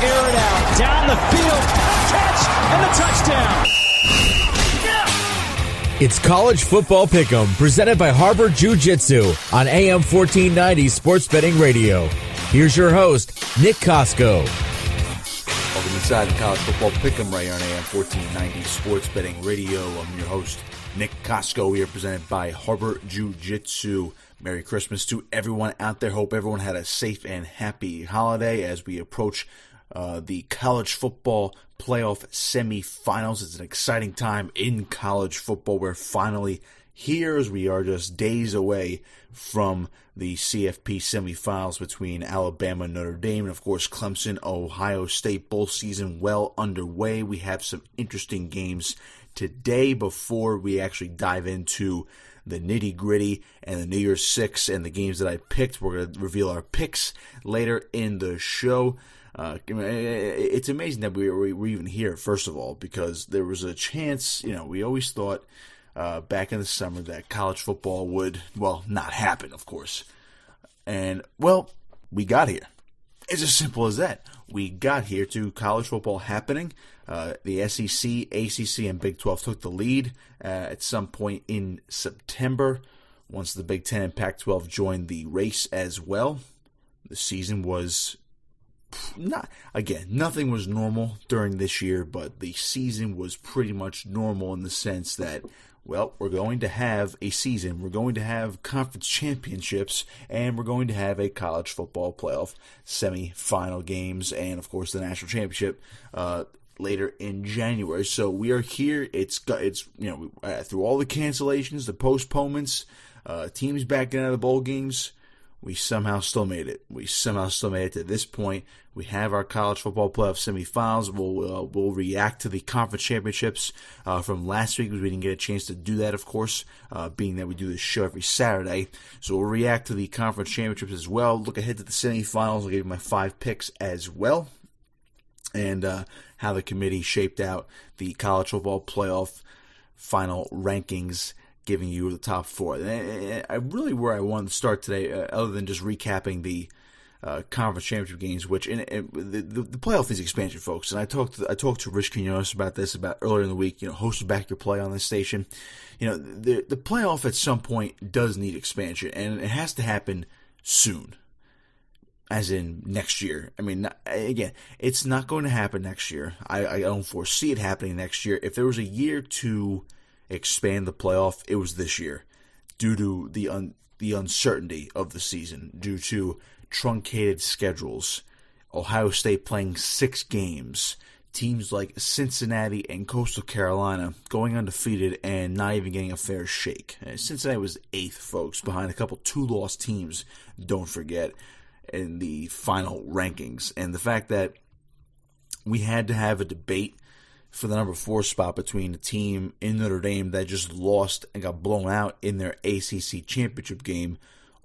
air it out. Down the field. Catch and a touchdown. It's College Football Pick'em, presented by Harbor Jiu-Jitsu on AM 1490 Sports Betting Radio. Here's your host, Nick Kosko. Welcome inside the College Football Pick'em right here on AM 1490 Sports Betting Radio. I'm your host, Nick Kosko. We are presented by Harbor Jiu-Jitsu. Merry Christmas to everyone out there. Hope everyone had a safe and happy holiday as we approach the college football playoff semifinals. It's an exciting time in college football. We're finally here as we are just days away from the CFP semifinals between Alabama and Notre Dame, and of course Clemson, Ohio State. Bowl season well underway. We have some interesting games today before we actually dive into the nitty-gritty and the New Year's Six and the games that I picked. We're going to reveal our picks later in the show. It's amazing that we're even here, first of all, because there was a chance, we always thought back in the summer that college football would, not happen, of course. And, we got here. It's as simple as that. We got here to college football happening. The SEC, ACC, and Big 12 took the lead at some point in September. Once the Big 10 and Pac-12 joined the race as well, the season was nothing was normal during this year, but the season was pretty much normal in the sense that, we're going to have a season, we're going to have conference championships, and we're going to have a college football playoff semifinal games, and of course the national championship later in January. So we are here. It's through all the cancellations, the postponements, teams backing out of the bowl games, we somehow still made it. We somehow still made it to this point. We have our college football playoff semifinals. We'll react to the conference championships from last week, because we didn't get a chance to do that, of course, being that we do this show every Saturday. So we'll react to the conference championships as well. Look ahead to the semifinals. I'll give you my 5 picks as well, and how the committee shaped out the college football playoff final rankings, giving you the top 4. And where I wanted to start today, other than just recapping the conference championship games, which the playoff is expansion, folks. And I talked to Rich Quinones about this earlier in the week. Hosted Back Your Play on this station. The playoff at some point does need expansion, and it has to happen soon. As in next year. I mean, again, it's not going to happen next year. I don't foresee it happening next year. If there was a year to expand the playoff, it was this year, due to the uncertainty of the season, due to truncated schedules, Ohio State playing 6 games, teams like Cincinnati and Coastal Carolina going undefeated and not even getting a fair shake. Cincinnati was 8th, folks, behind a couple 2-loss teams, don't forget, in the final rankings. And the fact that we had to have a debate for the number 4 spot between a team in Notre Dame that just lost and got blown out in their ACC championship game,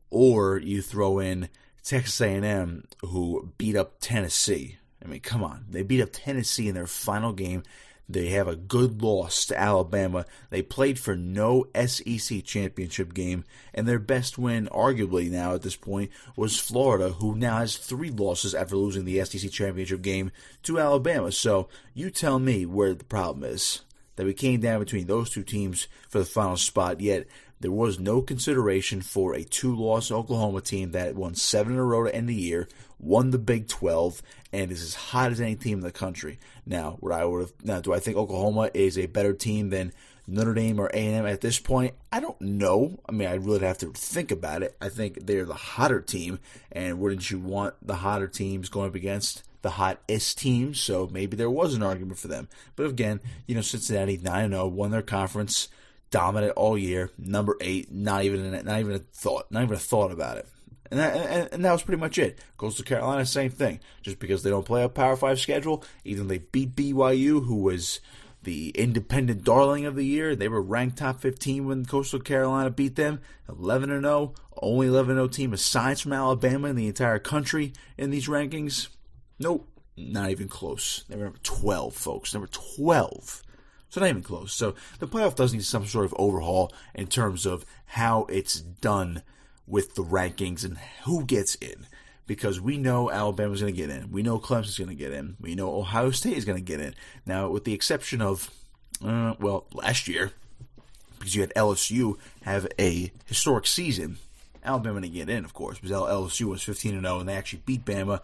or you throw in Texas A&M, who beat up Tennessee. I mean, come on. They beat up Tennessee in their final game. They have a good loss to Alabama. They played for no SEC championship game, and their best win, arguably now at this point, was Florida, who now has 3 losses after losing the SEC championship game to Alabama. So you tell me where the problem is, that we came down between those 2 teams for the final spot, yet there was no consideration for a 2-loss Oklahoma team that won 7 in a row to end the year, won the Big 12, and is as hot as any team in the country. Now, do I think Oklahoma is a better team than Notre Dame or A&M at this point? I don't know. I mean, I really have to think about it. I think they're the hotter team, and wouldn't you want the hotter teams going up against the hottest teams? So maybe there was an argument for them. But again, Cincinnati 9-0, won their conference, dominant all year, number 8, not even a thought about it. And that was pretty much it. Coastal Carolina, same thing. Just because they don't play a Power 5 schedule, even though they beat BYU, who was the independent darling of the year. They were ranked top 15 when Coastal Carolina beat them. 11-0, only 11-0 team aside from Alabama in the entire country in these rankings. Nope, not even close. They were number 12, folks. Number 12. So not even close. So the playoff does need some sort of overhaul in terms of how it's done with the rankings and who gets in. because we know Alabama's going to get in. We know Clemson's going to get in. We know Ohio State is going to get in. Now, with the exception of, last year, because you had LSU have a historic season, Alabama didn't get in, of course, because LSU was 15-0, and they actually beat Bama.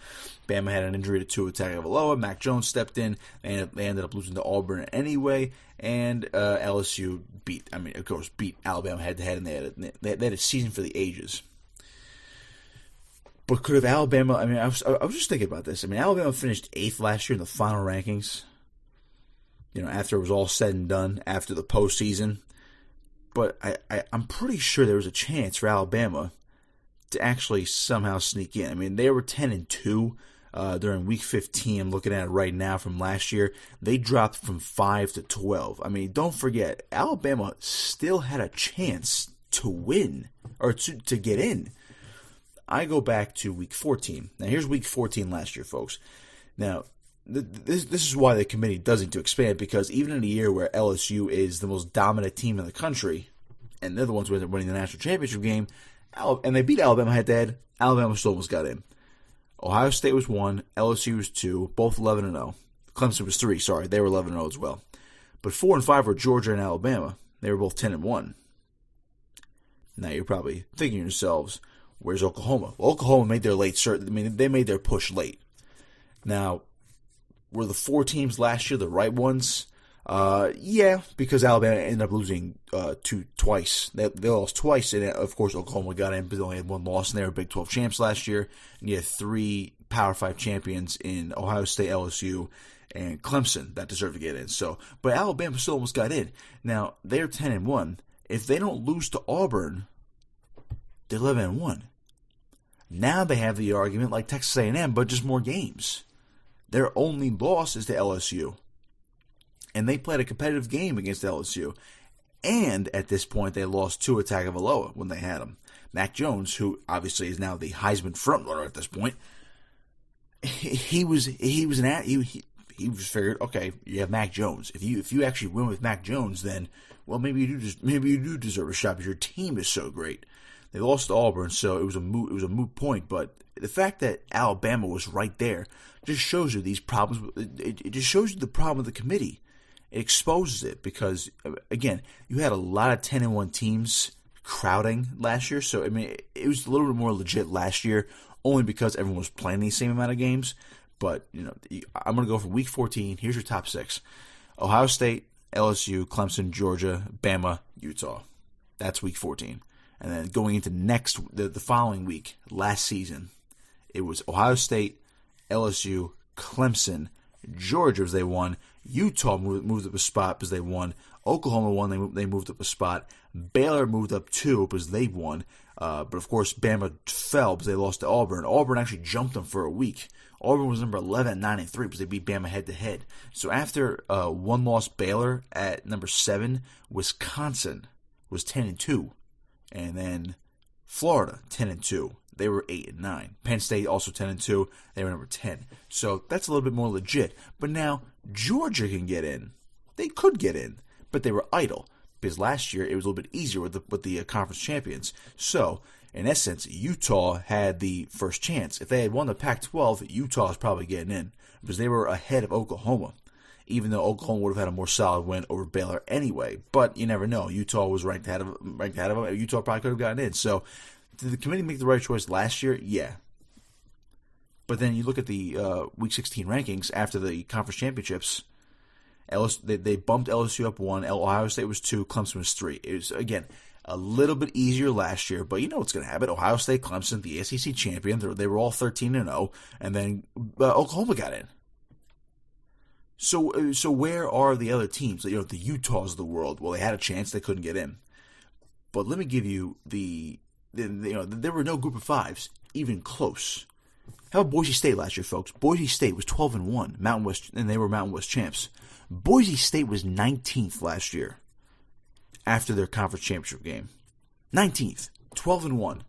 Bama had an injury to Tua Tagovailoa. Mac Jones stepped in, and they ended up losing to Auburn anyway, and LSU beat Alabama head-to-head, and they had a season for the ages. But could have Alabama, I was just thinking about this. Alabama finished 8th last year in the final rankings, after it was all said and done, after the postseason. But I'm pretty sure there was a chance for Alabama to actually somehow sneak in. They were 10-2 during Week 15. I'm looking at it right now from last year. They dropped from 5 to 12. Don't forget, Alabama still had a chance to win or to get in. I go back to Week 14. Now, here's Week 14 last year, folks. Now, this is why the committee does need to expand, because even in a year where LSU is the most dominant team in the country, and they're the ones who ended up winning the national championship game, and they beat Alabama head-to-head, Alabama still almost got in. Ohio State was 1, LSU was 2, both 11-0. Clemson was 3, sorry, they were 11-0 as well. But 4 and 5 were Georgia and Alabama. They were both 10-1. Now you're probably thinking to yourselves, where's Oklahoma? Well, Oklahoma made their they made their push late. Now, were the 4 teams last year the right ones? Yeah, because Alabama ended up losing twice. They lost twice, and of course Oklahoma got in, but they only had 1 loss, and they were Big 12 champs last year. And you had 3 Power 5 champions in Ohio State, LSU, and Clemson that deserved to get in. But Alabama still almost got in. Now, they're 10-1. If they don't lose to Auburn, they're 11-1. Now they have the argument like Texas A&M, but just more games. Their only loss is to LSU. And they played a competitive game against LSU. And at this point, they lost Tua Tagovailoa when they had him. Mac Jones, who obviously is now the Heisman frontrunner at this point, he was figured, okay, you have Mac Jones. If you actually win with Mac Jones, then maybe you do deserve a shot because your team is so great. They lost to Auburn, so it was a moot point. But the fact that Alabama was right there just shows you these problems. It just shows you the problem with the committee. It exposes it because, again, you had a lot of 10-1 teams crowding last year. So, it was a little bit more legit last year only because everyone was playing the same amount of games. But, I'm going to go for Week 14. Here's your top 6. Ohio State, LSU, Clemson, Georgia, Bama, Utah. That's Week 14. And then going into the following week, last season, it was Ohio State, LSU, Clemson, Georgia as they won. Utah moved up a spot because they won. Oklahoma won, they moved up a spot. Baylor moved up 2 because they won. But of course, Bama fell because they lost to Auburn. Auburn actually jumped them for a week. Auburn was number 11 at 9-3 because they beat Bama head-to-head. So after 1-loss Baylor at number 7, Wisconsin was 10-2. And then Florida, 10-2. They were 8-9. Penn State also 10-2. They were number 10. So that's a little bit more legit. But now Georgia can get in. They could get in, but they were idle because last year it was a little bit easier with the conference champions. So in essence, Utah had the first chance. If they had won the Pac-12, Utah is probably getting in because they were ahead of Oklahoma. Even though Oklahoma would have had a more solid win over Baylor anyway. But you never know. Utah was ranked ahead of them. Utah probably could have gotten in. So did the committee make the right choice last year? Yeah. But then you look at the Week 16 rankings after the conference championships. They bumped LSU up 1. Ohio State was 2. Clemson was 3. It was, again, a little bit easier last year. But you know what's going to happen. Ohio State, Clemson, the SEC champion. They were all 13-0. And then Oklahoma got in. So where are the other teams? The Utahs of the world. Well, they had a chance. They couldn't get in. But let me give you there were no group of 5s even close. How about Boise State last year, folks? Boise State was 12-1, Mountain West, and they were Mountain West champs. Boise State was 19th last year after their conference championship game. 19th, 12-1.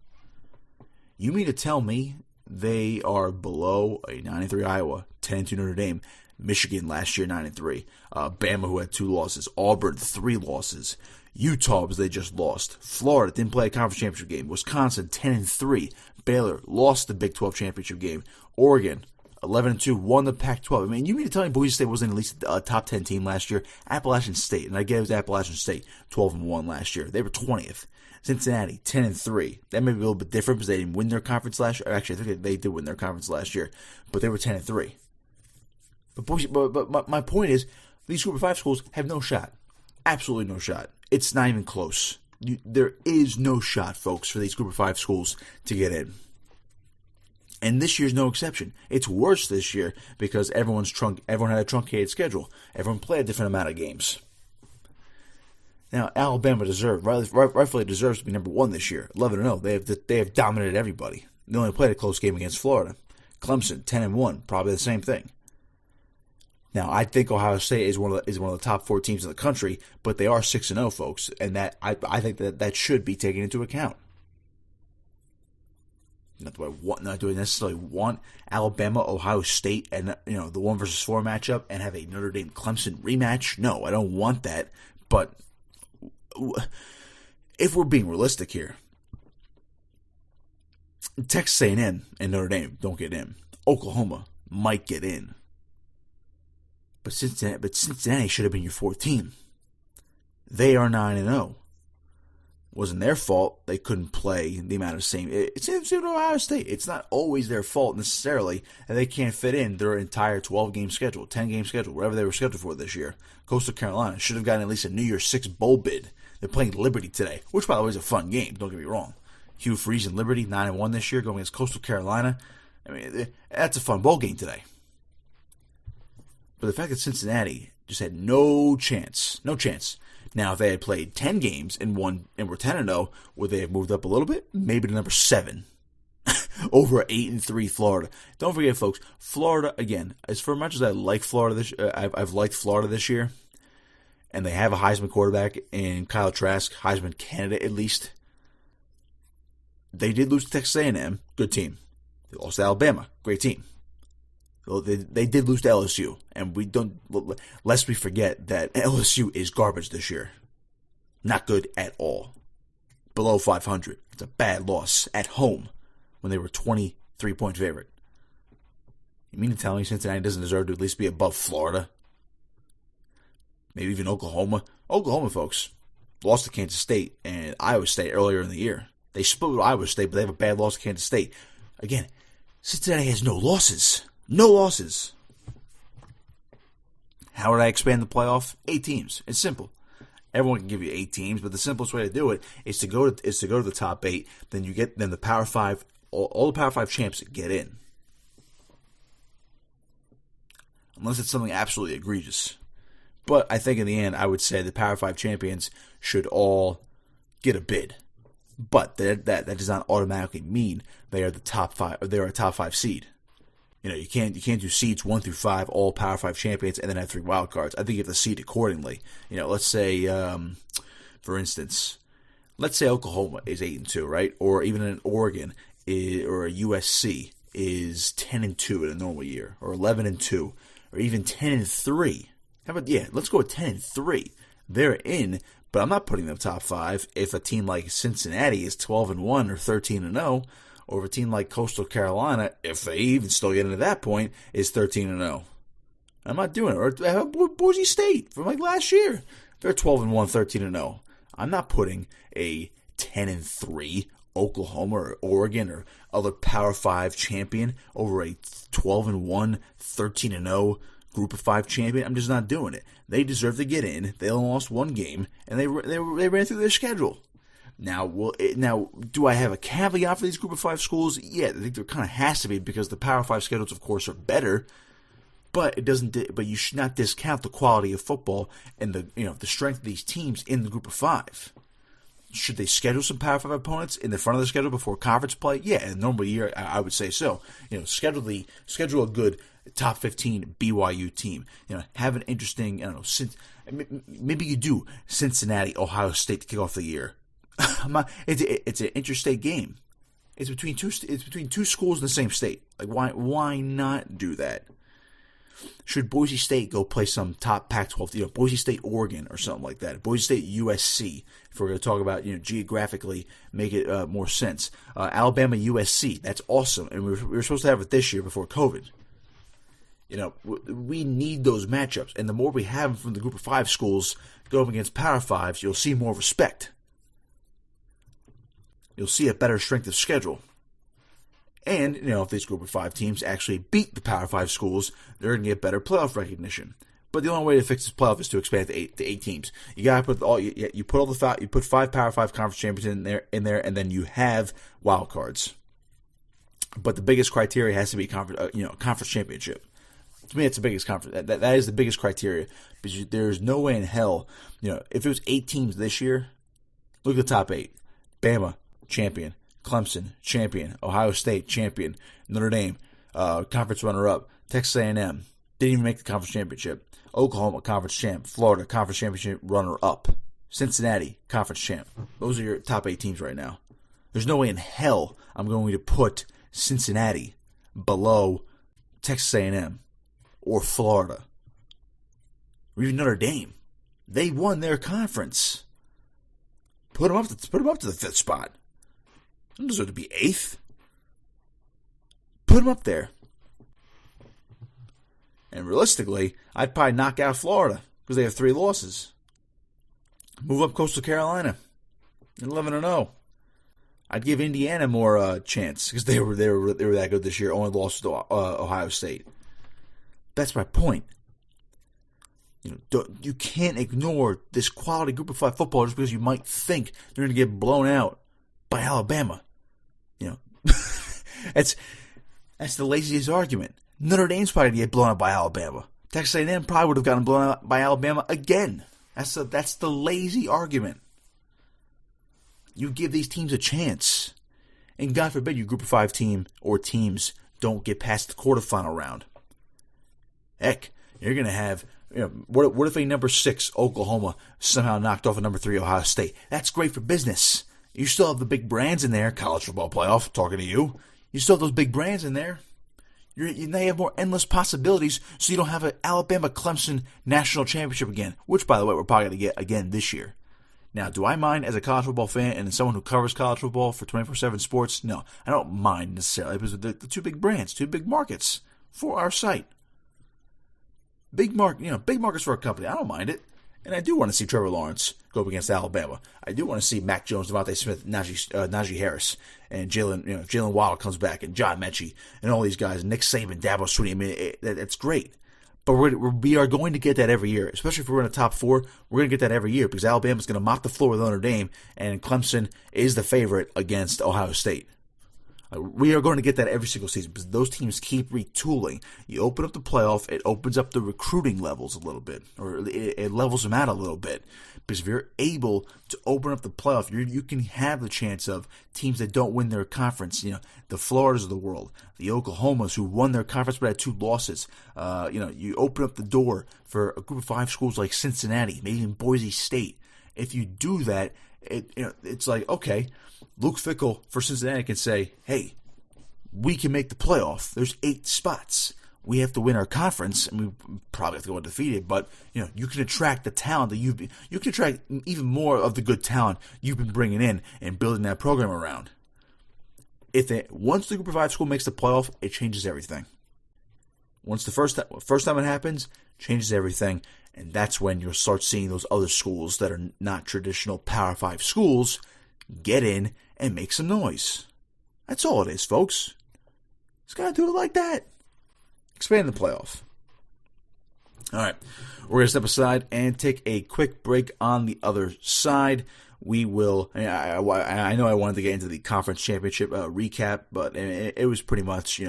You mean to tell me they are below a 9-3 Iowa, 10-2 Notre Dame, Michigan last year 9-3. Bama, who had 2 losses. Auburn 3 losses. Utah, because they just lost. Florida didn't play a conference championship game. Wisconsin 10-3. Baylor lost the Big 12 championship game. Oregon 11-2, won the Pac-12. I mean, you mean to tell me Boise State wasn't at least a top 10 team last year? Appalachian State, and I get it was Appalachian State, 12-1 last year. They were 20th. Cincinnati 10-3. That may be a little bit different because they didn't win their conference last year. Actually, I think they did win their conference last year, but they were 10-3. But my point is, these Group of 5 schools have no shot. Absolutely no shot. It's not even close. There is no shot, folks, for these Group of 5 schools to get in. And this year's no exception. It's worse this year because everyone had a truncated schedule. Everyone played a different amount of games. Now, Alabama rightfully deserves to be number 1 this year, 11-0. They have dominated everybody. They only played a close game against Florida. Clemson 10-1, probably the same thing. Now, I think Ohio State is one of the top 4 teams in the country, but they are 6-0, folks, and that I think that should be taken into account. Not do I necessarily want Alabama, Ohio State, and the 1 versus 4 matchup, and have a Notre Dame Clemson rematch. No, I don't want that. But if we're being realistic here, Texas A&M and Notre Dame don't get in. Oklahoma might get in. But Cincinnati should have been your 4th team. They are 9-0. Wasn't their fault. They couldn't play the amount of same. It's Ohio State. It's not always their fault necessarily, and they can't fit in their entire 12-game schedule, 10-game schedule, whatever they were scheduled for this year. Coastal Carolina should have gotten at least a New Year's 6 bowl bid. They're playing Liberty today, which by the way is a fun game. Don't get me wrong. Hugh Freeze and Liberty 9-1 this year, going against Coastal Carolina. I mean, that's a fun bowl game today. But the fact that Cincinnati just had no chance. Now, if they had played 10 games and won and were 10-0, would they have moved up a little bit? Maybe to number 7 over 8-3 Florida. Don't forget, folks, Florida, again, as for much as I like Florida I've liked Florida this year, and they have a Heisman quarterback in Kyle Trask, Heisman candidate at least. They did lose to Texas A&M, good team. They lost to Alabama, great team. They did lose to LSU, and lest we forget that LSU is garbage this year. Not good at all. Below 500. It's a bad loss at home when they were 23-point favorite. You mean to tell me Cincinnati doesn't deserve to at least be above Florida? Maybe even Oklahoma? Oklahoma, folks, lost to Kansas State and Iowa State earlier in the year. They split with Iowa State, but they have a bad loss to Kansas State. Again, Cincinnati has no losses. No losses. How would I expand the playoff? 8 teams. It's simple. Everyone can give you 8 teams, but the simplest way to do it is to go to the top 8. Then the Power 5. All the Power 5 champs get in, unless it's something absolutely egregious. But I think in the end, I would say the Power 5 champions should all get a bid. But that does not automatically mean they are the top 5. Or they are a top 5 seed. You can't do seeds 1 through 5, all Power 5 champions, and then have 3 wild cards. I think you have to seed accordingly. Let's say, for instance, let's say Oklahoma is 8-2, right? Or even an Oregon or a USC is 10-2 in a normal year, or 11-2, or even 10-3. How about let's go with 10-3. They're in, but I'm not putting them top 5. If a team like Cincinnati is 12-1 or 13-0. Or if a team like Coastal Carolina, if they even still get into that point, is 13-0. I'm not doing it. Or Boise State from like last year. They're 12-1, 13-0. I'm not putting a 10-3 Oklahoma or Oregon or other Power 5 champion over a 12-1, 13-0 Group of 5 champion. I'm just not doing it. They deserve to get in. They only lost 1 game, and they ran through their schedule. Now, do I have a caveat for these Group of 5 schools? Yeah, I think there kind of has to be because the Power 5 schedules, of course, are better. But it doesn't. But you should not discount the quality of football and the strength of these teams in the Group of 5. Should they schedule some Power 5 opponents in the front of the schedule before conference play? Yeah, in a normal year, I would say so. Schedule a good top 15 BYU team. Have an interesting. Maybe you do Cincinnati, Ohio State to kick off the year. It's an interstate game. It's between two schools in the same state. Like why not do that? Should Boise State go play some top Pac-12, Boise State, Oregon, or something like that? Boise State, USC, if we're going to talk about, geographically, make it more sense. Alabama, USC, that's awesome. And we were supposed to have it this year before COVID. We need those matchups. And the more we have them from the group of 5 schools going against Power 5s, you'll see more respect. You'll see a better strength of schedule. And, if these group of 5 teams actually beat the Power 5 schools, they're going to get better playoff recognition. But the only way to fix this playoff is to expand it to 8 teams. You got to put you put 5 Power 5 conference champions in there, and then you have wild cards. But the biggest criteria has to be conference championship. To me, that's the biggest conference. That is the biggest criteria, because there's no way in hell, if it was 8 teams this year, look at the top 8: Bama, champion; Clemson, champion; Ohio State, champion; Notre Dame, conference runner-up; Texas A&M, didn't even make the conference championship; Oklahoma, conference champ; Florida, conference championship runner-up; Cincinnati, conference champ. Those are your top 8 teams right now. There's no way in hell I'm going to put Cincinnati below Texas A&M or Florida or even Notre Dame. They won their conference. Put them up to the 5th spot. They don't deserve to be 8th. Put them up there. And realistically, I'd probably knock out Florida because they have 3 losses. Move up Coastal Carolina, 11-0. I'd give Indiana more chance because they were that good this year. Only lost to Ohio State. That's my point. You can't ignore this quality group of 5 football just because you might think they're going to get blown out by Alabama. That's the laziest argument. Notre Dame's probably going to get blown out by Alabama. Texas A&M probably would have gotten blown out by Alabama again. That's the lazy argument. You give these teams a chance. And God forbid you group of 5 team or teams don't get past the quarterfinal round. Heck, you're going to have, what if a number 6 Oklahoma somehow knocked off a number 3 Ohio State? That's great for business. You still have the big brands in there, college football playoff, talking to you. You still have those big brands in there. Now you have more endless possibilities, so you don't have an Alabama-Clemson national championship again, which, by the way, we're probably going to get again this year. Now, do I mind as a college football fan and someone who covers college football for 24/7 Sports? No, I don't mind necessarily, because the 2 big brands, 2 big markets for our site. Big markets for a company. I don't mind it. And I do want to see Trevor Lawrence go up against Alabama. I do want to see Mac Jones, Devontae Smith, Najee Harris, and Jalen Waddle comes back, and John Mechie, and all these guys, Nick Saban, Dabo Swinney. I mean, that's great. But we are going to get that every year, especially if we're in the top 4. We're going to get that every year because Alabama's going to mop the floor with Notre Dame, and Clemson is the favorite against Ohio State. We are going to get that every single season because those teams keep retooling. You open up the playoff, it opens up the recruiting levels a little bit, or it levels them out a little bit. Because if you're able to open up the playoff, you can have the chance of teams that don't win their conference. The Floridas of the world, the Oklahomas who won their conference but had 2 losses. You open up the door for a group of 5 schools like Cincinnati, maybe even Boise State. If you do that, it's like, okay, Luke Fickell for Cincinnati can say, hey, we can make the playoff. There's 8 spots. We have to win our conference, and we probably have to go undefeated, but you can attract the talent that you can attract even more of the good talent you've been bringing in and building that program around. Once the group of 5 school makes the playoff, it changes everything. Once the first time it happens, changes everything, and that's when you'll start seeing those other schools that are not traditional Power 5 schools get in and make some noise. That's all it is, folks. Just gotta do it like that. Expand the playoff. All right, we're going to step aside and take a quick break. On the other side, we will, I know I wanted to get into the conference championship recap, but it was pretty much,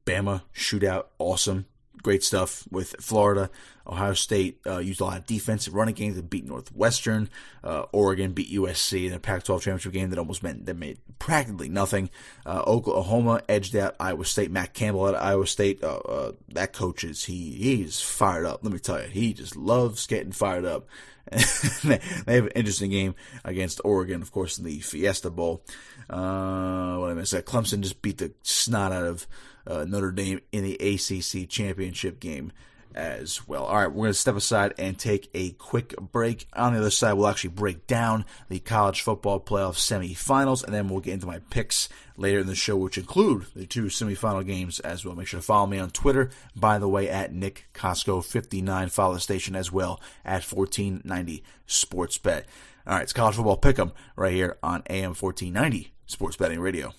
Bama shootout, awesome, great stuff with Florida. Ohio State used a lot of defensive running games to beat Northwestern. Oregon beat USC in a Pac-12 championship game that made practically nothing. Oklahoma edged out Iowa State. Matt Campbell at Iowa State. That coach he's fired up. Let me tell you, he just loves getting fired up. They have an interesting game against Oregon, of course, in the Fiesta Bowl. What I missed? Clemson just beat the snot out of Notre Dame in the ACC championship game as well. All right, we're going to step aside and take a quick break. On the other side, we'll actually break down the college football playoff semifinals, and then we'll get into my picks later in the show, which include the 2 semifinal games as well. Make sure to follow me on Twitter, by the way, at Nick Kosko59. Follow the station as well at 1490 Sports Bet. All right, it's college football pick'em right here on AM 1490 Sports Betting Radio.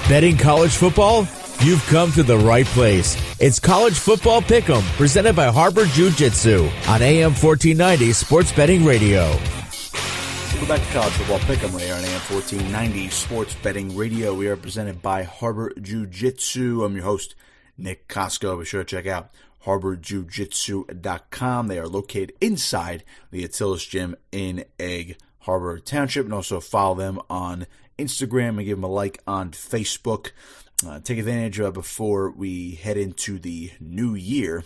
Betting college football? You've come to the right place. It's College Football Pick'em, presented by Harbor Jiu-Jitsu on AM 1490 Sports Betting Radio. Welcome back to College Football Pick'em right here on AM 1490 Sports Betting Radio. We are presented by Harbor Jiu-Jitsu. I'm your host, Nick Kosko. Be sure to check out harborjiujitsu.com. They are located inside the Attilas Gym in Egg Harbor Township, and also follow them on Instagram and give them a like on Facebook. Take advantage of it before we head into the new year.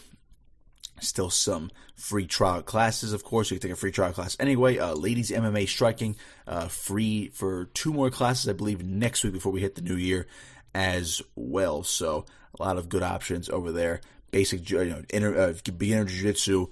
Still some free trial classes, of course. You can take a free trial class anyway. Ladies MMA striking, free for 2 more classes, I believe, next week before we hit the new year as well. So a lot of good options over there. Basic, beginner jiu-jitsu,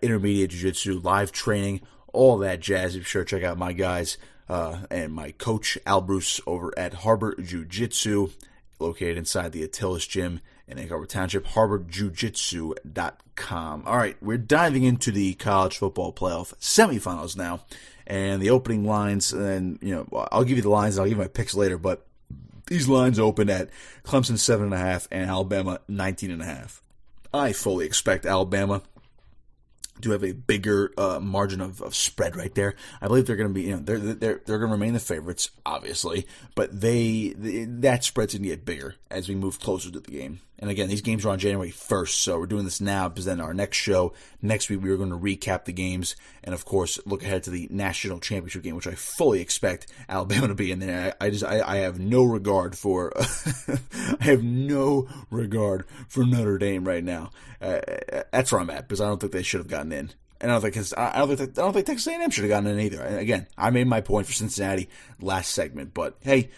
intermediate jiu-jitsu, live training, all that jazz. Be sure to check out my guys and my coach, Al Bruce, over at Harbor Jiu-Jitsu, located inside the Attilas Gym in Egg Harbor Township, harborjiujitsu.com. All right, we're diving into the college football playoff semifinals now, and the opening lines, and I'll give you the lines, and I'll give you my picks later, but these lines open at Clemson 7.5 and Alabama 19.5. I fully expect Alabama to have a bigger margin of spread right there. I believe they're going to be, they're going to remain the favorites, obviously, but that spread's going to get bigger as we move closer to the game. And again, these games are on January 1st, so we're doing this now because then our next show, next week, we are going to recap the games and, of course, look ahead to the national championship game, which I fully expect Alabama to be in there. I have no regard for, I have no regard for Notre Dame right now. That's where I'm at because I don't think they should have gotten in. And I don't think Texas A&M should have gotten in either. And again, I made my point for Cincinnati last segment, but hey,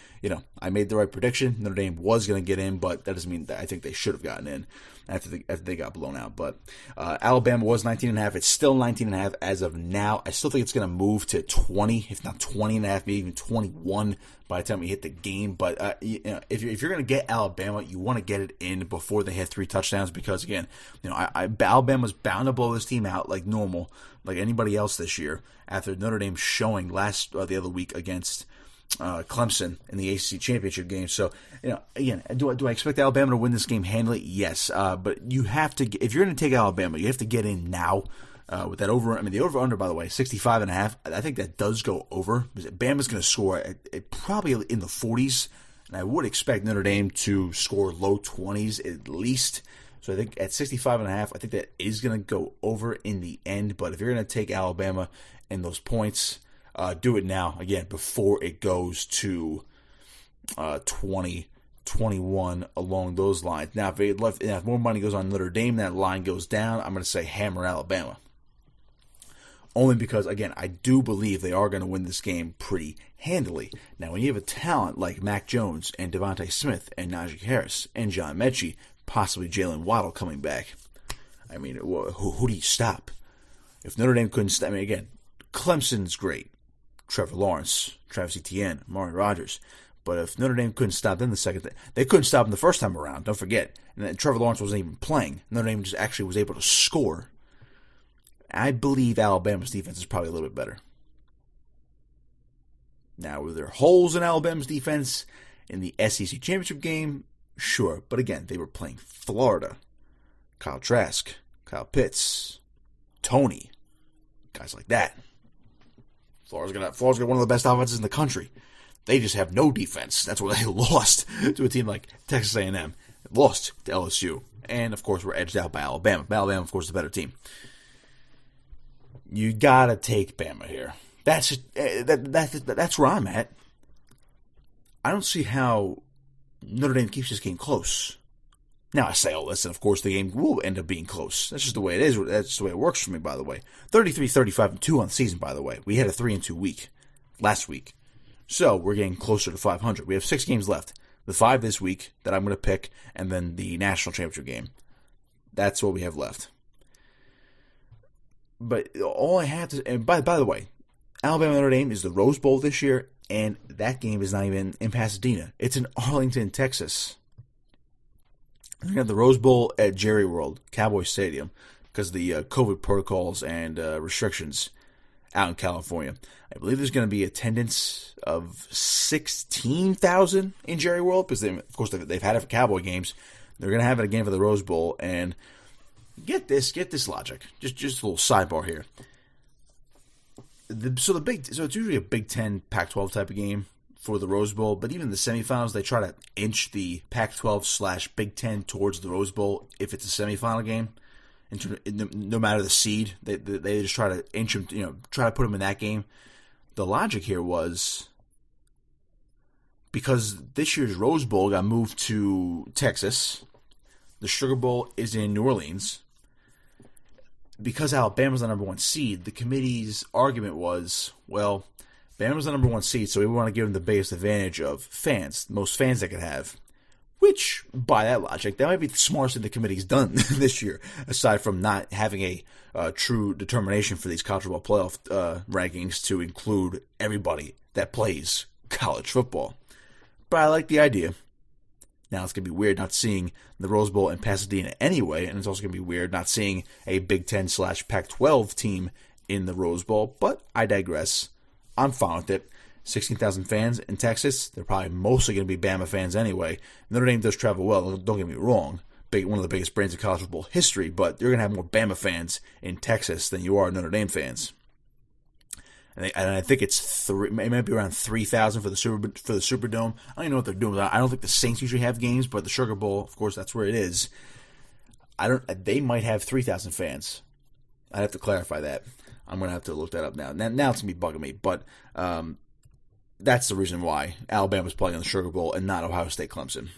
I made the right prediction. Notre Dame was going to get in, but that doesn't mean that I think they should have gotten in after they got blown out. But Alabama was 19.5. It's still 19.5 as of now. I still think it's going to move to 20, if not 20.5, maybe even 21 by the time we hit the game. But if you're going to get Alabama, you want to get it in before they hit 3 touchdowns because, again, Alabama's bound to blow this team out like normal, like anybody else this year, after Notre Dame showing the other week against Clemson in the ACC championship game. So, again, do I expect Alabama to win this game handily? Yes, but you have to. If you're going to take Alabama, you have to get in now with that over. I mean, the over/under, by the way, 65.5. I think that does go over because Bama's going to score at probably in the 40s, and I would expect Notre Dame to score low 20s at least. So I think at 65.5, I think that is going to go over in the end. But if you're going to take Alabama and those points, do it now, again, before it goes to 20, 21, along those lines. Now, if more money goes on Notre Dame, that line goes down, I'm going to say hammer Alabama. Only because, again, I do believe they are going to win this game pretty handily. Now, when you have a talent like Mac Jones and Devontae Smith and Najee Harris and John Mechie, possibly Jalen Waddle coming back, I mean, who do you stop? If Notre Dame couldn't stop, I mean, again, Clemson's great. Trevor Lawrence, Travis Etienne, Amari Rodgers. But if Notre Dame couldn't stop them they couldn't stop them the first time around, don't forget. And then Trevor Lawrence wasn't even playing. Notre Dame just actually was able to score. I believe Alabama's defense is probably a little bit better. Now, were there holes in Alabama's defense in the SEC championship game? Sure. But again, they were playing Florida. Kyle Trask, Kyle Pitts, Tony, guys like that. Florida's got one of the best offenses in the country. They just have no defense. That's why they lost to a team like Texas A&M. Lost to LSU. And, of course, we're edged out by Alabama. Alabama, of course, is the better team. You got to take Bama here. That's where I'm at. I don't see how Notre Dame keeps this game close. Now I say all this, and of course the game will end up being close. That's just the way it is. That's just the way it works for me, by the way. 33-35-2 on the season, by the way. We had a 3-2 week last week. So we're getting closer to 500. We have 6 games left. The 5 this week that I'm going to pick, and then the national championship game. That's what we have left. But all I have to... And by the way, Alabama-Notre Dame is the Rose Bowl this year, and that game is not even in Pasadena. It's in Arlington, Texas. We're going to have the Rose Bowl at Jerry World, Cowboy Stadium, because of the COVID protocols and restrictions out in California. I believe there's going to be attendance of 16,000 in Jerry World, because of course they've had it for Cowboy games. They're going to have it again for the Rose Bowl, and get this logic. Just a little sidebar here. So it's usually a Big Ten, Pac-12 type of game for the Rose Bowl, but even the semifinals, they try to inch the Pac-12/Big Ten towards the Rose Bowl if it's a semifinal game. No matter the seed, they just try to inch them, try to put them in that game. The logic here was because this year's Rose Bowl got moved to Texas, the Sugar Bowl is in New Orleans. Because Alabama's the number 1 seed, the committee's argument was, well, Bama's the number 1 seed, so we want to give them the biggest advantage of fans, the most fans they could have. Which, by that logic, that might be the smartest thing the committee's done this year, aside from not having a true determination for these college football playoff rankings to include everybody that plays college football. But I like the idea. Now, it's going to be weird not seeing the Rose Bowl in Pasadena anyway, and it's also going to be weird not seeing a Big Ten/Pac-12 team in the Rose Bowl, but I digress. I'm fine with it. 16,000 fans in Texas, they're probably mostly going to be Bama fans anyway. Notre Dame does travel well, don't get me wrong. One of the biggest brands of college football history, but you're going to have more Bama fans in Texas than you are Notre Dame fans. And I think it might be around 3,000 for the Superdome. I don't even know what they're doing. I don't think the Saints usually have games, but the Sugar Bowl, of course, that's where it is. They might have 3,000 fans. I'd have to clarify that. I'm going to have to look that up now. Now it's going to be bugging me, but that's the reason why Alabama's playing in the Sugar Bowl and not Ohio State Clemson.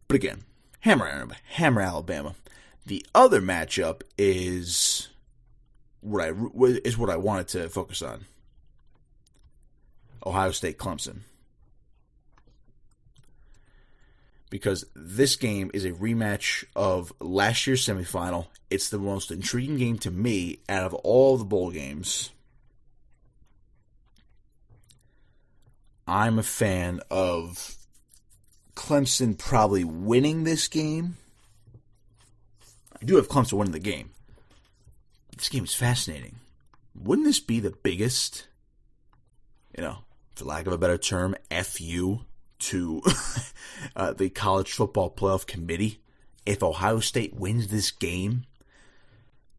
But again, hammer Alabama. The other matchup is what I wanted to focus on. Ohio State Clemson. Because this game is a rematch of last year's semifinal. It's the most intriguing game to me out of all the bowl games. I'm a fan of Clemson probably winning this game. I do have Clemson winning the game. This game is fascinating. Wouldn't this be the biggest, for lack of a better term, FU to the College Football Playoff Committee if Ohio State wins this game?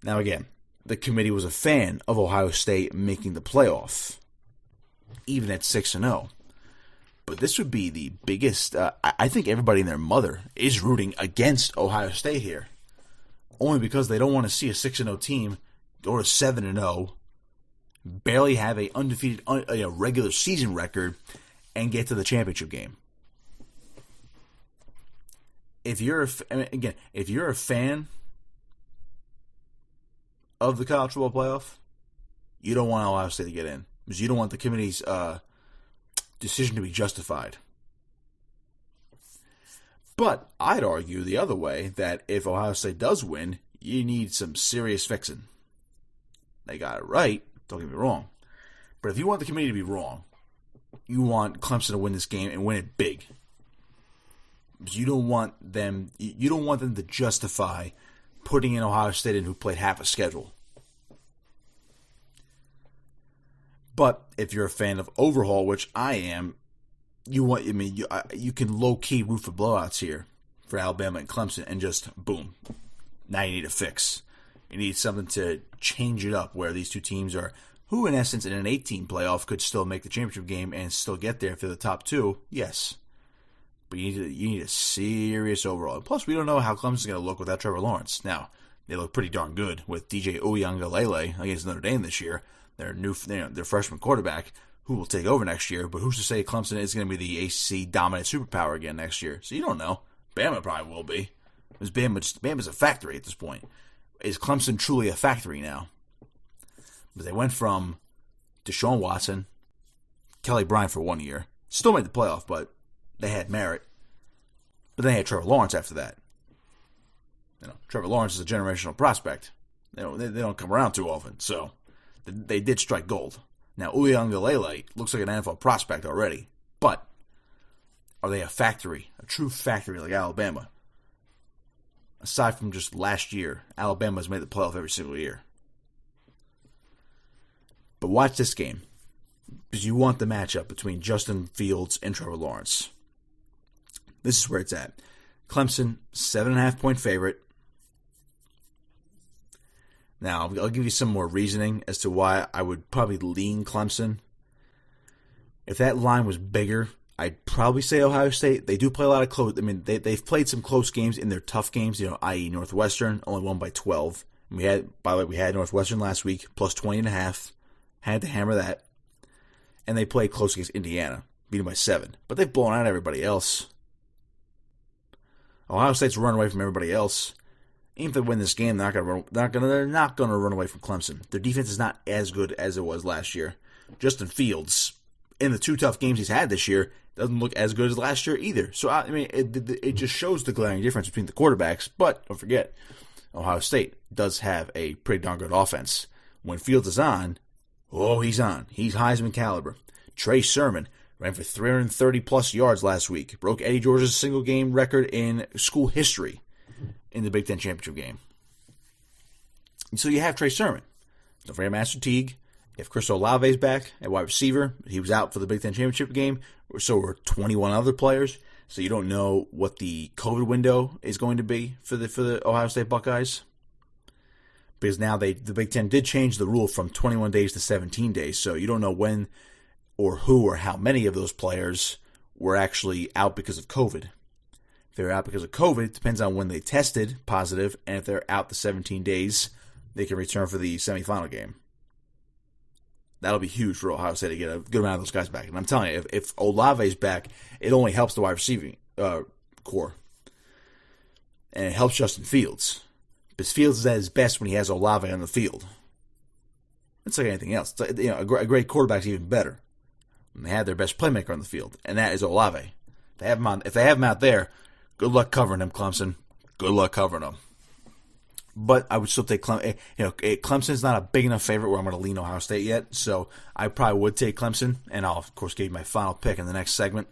Now again, the committee was a fan of Ohio State making the playoff, even at 6-0. But this would be the biggest. I think everybody and their mother is rooting against Ohio State here, only because they don't want to see a 6-0 team or a 7-0 barely have a undefeated regular season record and get to the championship game. If you're a fan of the college football playoff, you don't want Ohio State to get in because you don't want the committee's decision to be justified. But I'd argue the other way, that if Ohio State does win, you need some serious fixing. They got it right, don't get me wrong. But if you want the committee to be wrong, you want Clemson to win this game and win it big. Because you don't want them to justify putting in Ohio State in who played half a schedule. But if you're a fan of overhaul, which I am, you can low-key root for blowouts here for Alabama and Clemson and just, boom, now you need a fix. You need something to change it up where these two teams are, who in essence in an 8-team playoff could still make the championship game and still get there for the top two, yes. But you need a serious overhaul. And plus, we don't know how Clemson's going to look without Trevor Lawrence. Now, they look pretty darn good with DJ Uiagalelei against Notre Dame this year. Their freshman quarterback, who will take over next year. But who's to say Clemson is going to be the ACC dominant superpower again next year? So you don't know. Bama probably will be. Because Bama's a factory at this point. Is Clemson truly a factory now? But they went from Deshaun Watson, Kelly Bryant for 1 year. Still made the playoff, but they had merit. But then they had Trevor Lawrence after that. Trevor Lawrence is a generational prospect. They don't come around too often, so they did strike gold. Now, Uiagalelei looks like an NFL prospect already, but are they a factory, a true factory like Alabama? Aside from just last year, Alabama has made the playoff every single year. But watch this game, because you want the matchup between Justin Fields and Trevor Lawrence. This is where it's at. Clemson, 7.5-point favorite. Now, I'll give you some more reasoning as to why I would probably lean Clemson. If that line was bigger, I'd probably say Ohio State. They do play a lot of close. I mean, they've played some close games in their tough games, i.e. Northwestern, only won by 12. We had Northwestern last week, plus 20.5. Had to hammer that. And they played close against Indiana, beat them by 7. But they've blown out everybody else. Ohio State's run away from everybody else. Even if they win this game, they're not going to run away from Clemson. Their defense is not as good as it was last year. Justin Fields, in the 2 tough games he's had this year, doesn't look as good as last year either. So, I mean, it just shows the glaring difference between the quarterbacks. But don't forget, Ohio State does have a pretty darn good offense. When Fields is on, he's on. He's Heisman caliber. Trey Sermon ran for 330-plus yards last week. Broke Eddie George's single-game record in school history in the Big Ten Championship game. And so you have Trey Sermon. Don't forget Master Teague. If Chris Olave's back at wide receiver, he was out for the Big Ten Championship game. So were 21 other players. So you don't know what the COVID window is going to be for the Ohio State Buckeyes. Because now the Big Ten did change the rule from 21 days to 17 days. So you don't know when or who or how many of those players were actually out because of COVID. If they're out because of COVID, it depends on when they tested positive, and if they're out the 17 days, they can return for the semifinal game. That'll be huge for Ohio State to get a good amount of those guys back. And I'm telling you, if Olave's back, it only helps the wide receiving core. And it helps Justin Fields. Because Fields is at his best when he has Olave on the field. It's like anything else. It's like, a great quarterback's even better when they have their best playmaker on the field, and that is Olave. If they have him out there, good luck covering him, Clemson. Good luck covering him. But I would still take Clemson. Clemson's not a big enough favorite where I'm going to lean Ohio State yet, so I probably would take Clemson, and I'll of course give you my final pick in the next segment.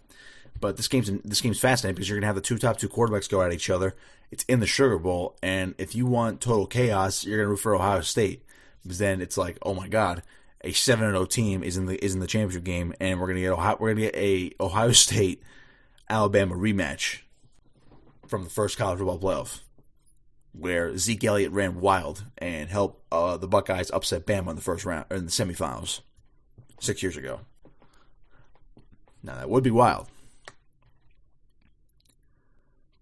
But this game's fascinating because you're going to have the top two quarterbacks go at each other. It's in the Sugar Bowl, and if you want total chaos, you're going to root for Ohio State, because then it's like, oh my God, a 7-0 team is in the championship game, and we're going to get a Ohio State Alabama rematch from the first college football playoff, where Zeke Elliott ran wild and helped the Buckeyes upset Bama in the first round or in the semifinals 6 years ago. Now that would be wild.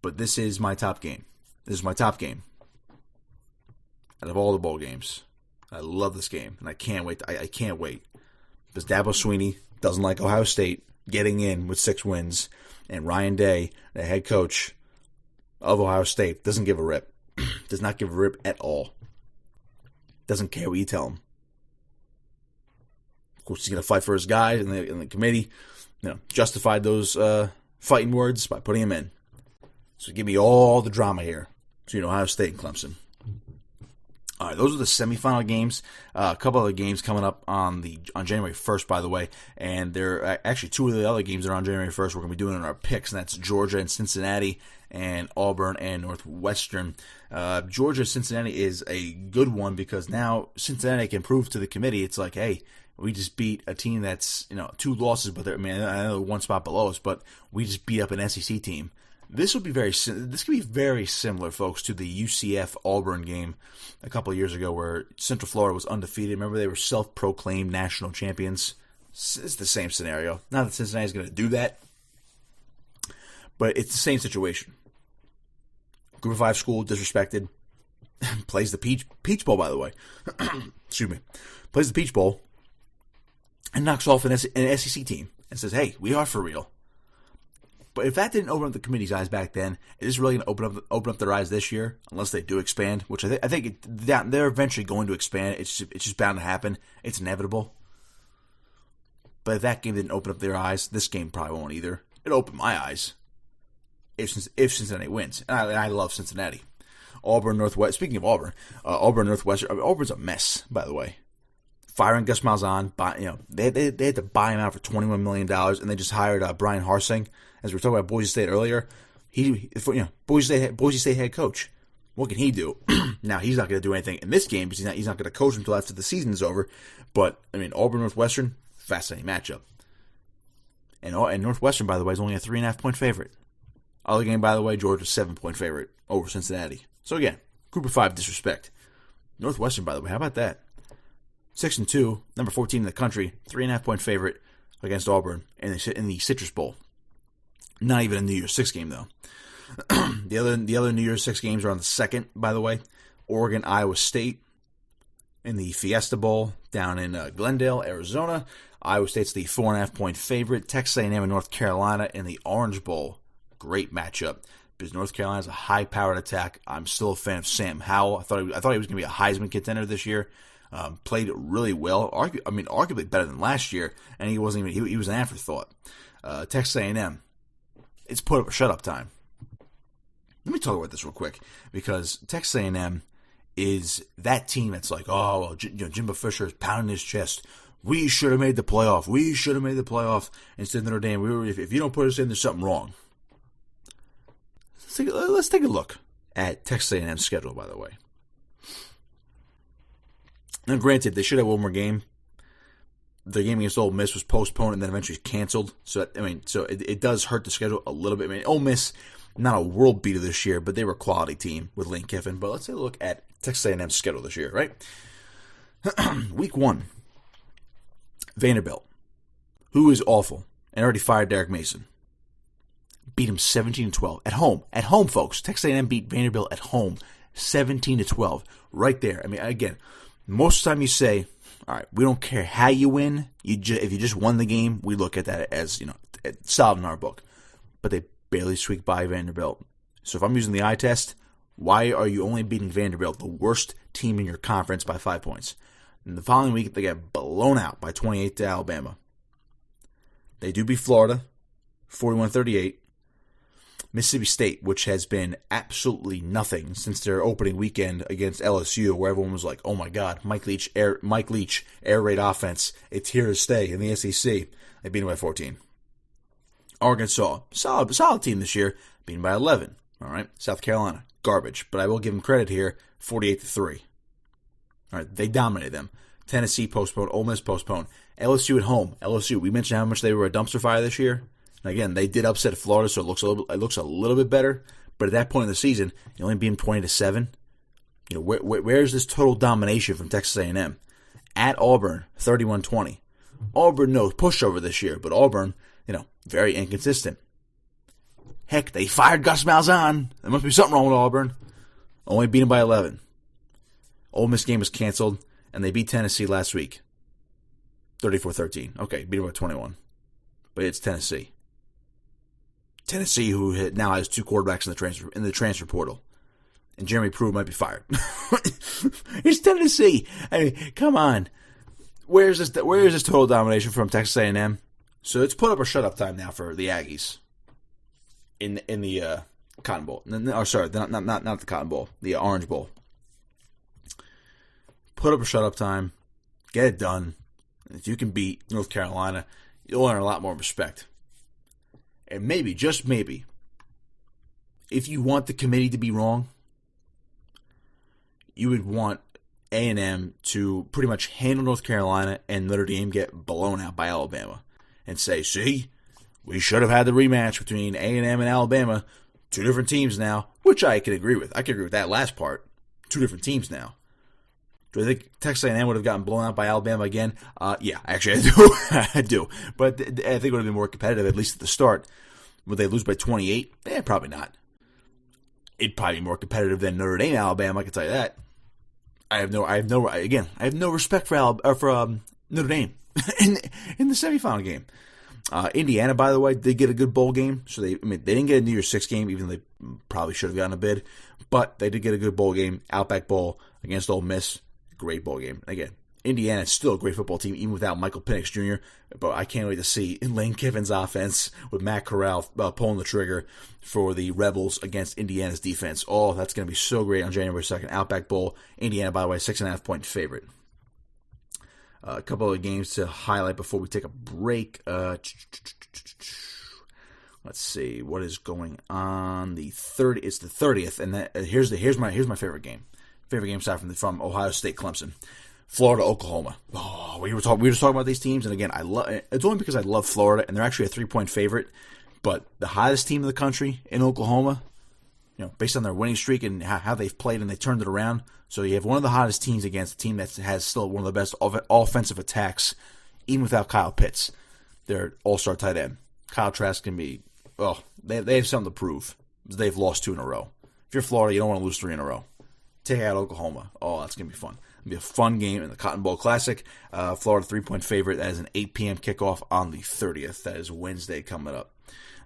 But this is my top game. This is my top game out of all the bowl games. I love this game, and I can't wait. I can't wait. Because Dabo Swinney doesn't like Ohio State getting in with 6 wins, and Ryan Day, the head coach of Ohio State, doesn't give a rip. Does not give a rip at all. Doesn't care what you tell him. Of course, he's going to fight for his guys, and the committee justified those fighting words by putting him in. So give me all the drama here between Ohio State and Clemson. All right, those are the semifinal games. A couple other games coming up on January 1st, by the way, and there are actually 2 of the other games that are on January 1st we're going to be doing in our picks, and that's Georgia and Cincinnati and Auburn and Northwestern. Georgia-Cincinnati is a good one because now Cincinnati can prove to the committee, it's like, hey, we just beat a team that's 2 losses, but I know 1 spot below us, but we just beat up an SEC team. This could be very similar, folks, to the UCF Auburn game a couple of years ago where Central Florida was undefeated. Remember, they were self-proclaimed national champions. It's the same scenario. Not that Cincinnati's going to do that, but it's the same situation. Group of 5 school, disrespected, plays the Peach Bowl, by the way. Excuse me. Plays the Peach Bowl and knocks off an SEC team and says, hey, we are for real. But if that didn't open up the committee's eyes back then, is this really going to open up their eyes this year? Unless they do expand, which I think they're eventually going to expand. It's just bound to happen. It's inevitable. But if that game didn't open up their eyes, this game probably won't either. It opened my eyes. If Cincinnati wins, and I love Cincinnati. Auburn, Northwest. Speaking of Auburn, Auburn, Northwestern. Auburn's a mess, by the way. Firing Gus Malzahn, they had to buy him out for $21 million, and they just hired Brian Harsing. As we were talking about Boise State earlier, Boise State head coach. What can he do? Now he's not going to do anything in this game because he's not going to coach until after the season is over. But I mean, Auburn Northwestern, fascinating matchup. And Northwestern, by the way, is only a 3.5-point favorite. Other game, by the way, Georgia's 7-point favorite over Cincinnati. So again, Group of 5 disrespect. Northwestern, by the way, how about that? 6-2, number 14 in the country, 3.5-point favorite against Auburn in the Citrus Bowl. Not even a New Year's Six game though. The other New Year's Six games are on the 2nd, by the way. Oregon, Iowa State in the Fiesta Bowl down in Glendale, Arizona. Iowa State's the 4.5-point favorite. Texas A&M and North Carolina in the Orange Bowl. Great matchup because North Carolina's a high-powered attack. I'm still a fan of Sam Howell. I thought he was going to be a Heisman contender this year. Played really well. Arguably better than last year, and he wasn't even. He was an afterthought. Texas A&M. It's put up or shut up time. Let me talk about this real quick because Texas A&M is that team that's like, oh, well, Jimbo Fisher is pounding his chest. We should have made the playoff. We should have made the playoff instead of Notre Dame. If you don't put us in, there's something wrong. Let's take a look at Texas A&M's schedule, by the way. Now, granted, they should have one more game. The game against Ole Miss was postponed and then eventually canceled. So it does hurt the schedule a little bit. I mean, Ole Miss, not a world beater this year, but they were a quality team with Lane Kiffin. But let's take a look at Texas A&M's schedule this year, right? Week 1, Vanderbilt, who is awful and already fired Derek Mason. Beat him 17-12 at home. At home, folks. Texas A&M beat Vanderbilt at home 17-12. Right there. I mean, again, most of the time you say, all right, we don't care how you win. If you just won the game, we look at that as, solid in our book. But they barely squeaked by Vanderbilt. So if I'm using the eye test, why are you only beating Vanderbilt, the worst team in your conference, by 5 points? And the following week, they get blown out by 28 to Alabama. They do beat Florida, 41-38. Mississippi State, which has been absolutely nothing since their opening weekend against LSU, where everyone was like, oh my God, Mike Leach, air raid offense, it's here to stay in the SEC. They beat them by 14. Arkansas, solid team this year, beaten by 11. All right, South Carolina, garbage, but I will give them credit here, 48-3. All right, they dominated them. Tennessee postponed, Ole Miss postponed. LSU at home. LSU, we mentioned how much they were a dumpster fire this year. And again, they did upset Florida, so it looks a little bit better. But at that point in the season, you only beat them 20-7. Where's this total domination from Texas A&M? At Auburn, 31-20. Auburn, no pushover this year, but Auburn, very inconsistent. Heck, they fired Gus Malzahn. There must be something wrong with Auburn. Only beat them by 11. Ole Miss game was canceled, and they beat Tennessee last week. 34-13. Okay, beat them by 21. But it's Tennessee. Tennessee, who now has 2 quarterbacks in the transfer portal, and Jeremy Pruitt might be fired. It's Tennessee. I mean, come on. Where is this total domination from Texas A&M? So it's put up or shut up time now for the Aggies in the Cotton Bowl. Or sorry, not the Cotton Bowl, the Orange Bowl. Put up or shut up time. Get it done. If you can beat North Carolina, you'll earn a lot more respect. And maybe, just maybe, if you want the committee to be wrong, you would want A&M to pretty much handle North Carolina and Notre Dame get blown out by Alabama. And say, see, we should have had the rematch between A&M and Alabama. 2 different teams now, which I can agree with. I can agree with that last part. 2 different teams now. Do I think Texas A&M would have gotten blown out by Alabama again? Yeah, actually I do. I do. But I think it would have been more competitive, at least at the start. Would they lose by 28? Probably not. It'd probably be more competitive than Notre Dame, Alabama, I can tell you that. I have no respect for Notre Dame in the semifinal game. Indiana, by the way, did get a good bowl game. So they didn't get a New Year's Six game, even though they probably should have gotten a bid. But they did get a good bowl game. Outback Bowl against Ole Miss. Great bowl game. Again, Indiana is still a great football team, even without Michael Penix Jr. But I can't wait to see Lane Kiffin's offense with Matt Corral pulling the trigger for the Rebels against Indiana's defense. Oh, that's going to be so great on January 2nd. Outback Bowl. Indiana, by the way, 6.5-point favorite. A couple of games to highlight before we take a break. Let's see what is going on. It's the 30th, and here's my favorite game. Favorite game aside from Ohio State Clemson, Florida Oklahoma. Oh, we were just talking about these teams, and again, it's only because I love Florida, and they're actually a 3-point favorite. But the hottest team in the country in Oklahoma, based on their winning streak and how they've played, and they turned it around. So you have one of the hottest teams against a team that has still one of the best offensive attacks, even without Kyle Pitts, their all-star tight end. Kyle Trask can be, they have something to prove. They've lost 2 in a row. If you're Florida, you don't want to lose 3 in a row. Take out Oklahoma. Oh, that's going to be fun. It'll be a fun game in the Cotton Bowl Classic. Florida 3-point favorite. That is an 8 p.m. kickoff on the 30th. That is Wednesday coming up.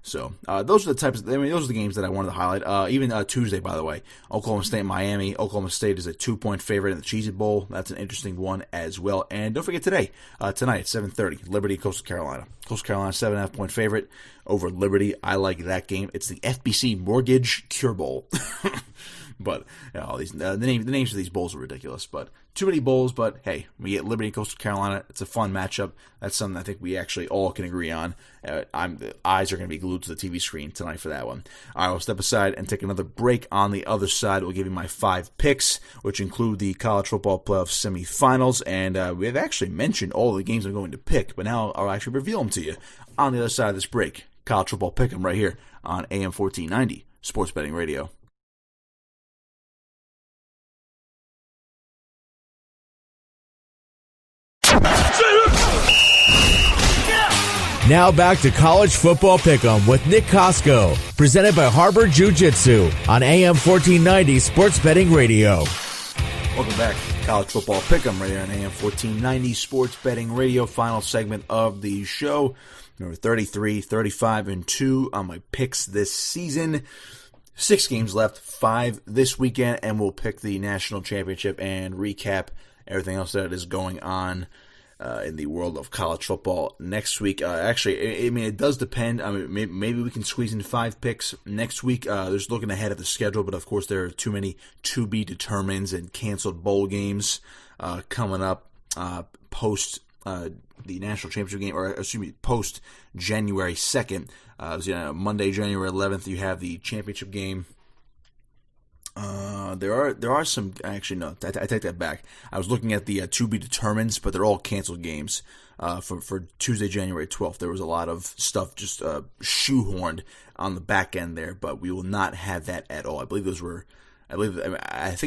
So those are the games that I wanted to highlight. Even Tuesday, by the way, Oklahoma State, Miami. Oklahoma State is a 2-point favorite in the Cheez-It Bowl. That's an interesting one as well. And don't forget tonight at 7:30, Liberty, Coastal Carolina. Coastal Carolina 7.5-point favorite over Liberty. I like that game. It's the FBC Mortgage Cure Bowl. But all these the names of these bowls are ridiculous. But too many bowls. But hey, we get Liberty and Coastal Carolina. It's a fun matchup. That's something I think we actually all can agree on. The eyes are going to be glued to the TV screen tonight for that one. All right, we'll step aside and take another break. On the other side, we'll give you my 5 picks, which include the college football playoff semifinals. And we have actually mentioned all the games I'm going to pick, but now I'll actually reveal them to you on the other side of this break. College football pick'em right here on AM 1490 Sports Betting Radio. Now back to College Football Pick'em with Nick Kosko, presented by Harbor Jiu-Jitsu on AM 1490 Sports Betting Radio. Welcome back. College Football Pick'em right here on AM 1490 Sports Betting Radio. Final segment of the show. Number 33, 35-2 on my picks this season. 6 games left, 5 this weekend, and we'll pick the national championship and recap everything else that is going on in the world of college football next week. Actually, it does depend. Maybe we can squeeze in 5 picks next week. There's looking ahead at the schedule, but of course there are too many to-be-determined and canceled bowl games coming up post the national championship game, or post January 2nd. Monday, January 11th, you have the championship game. There are some, actually no, I take that back. I was looking at the to be determined, but they're all canceled games. For Tuesday, January 12th, there was a lot of stuff just shoehorned on the back end there, but we will not have that at all. I think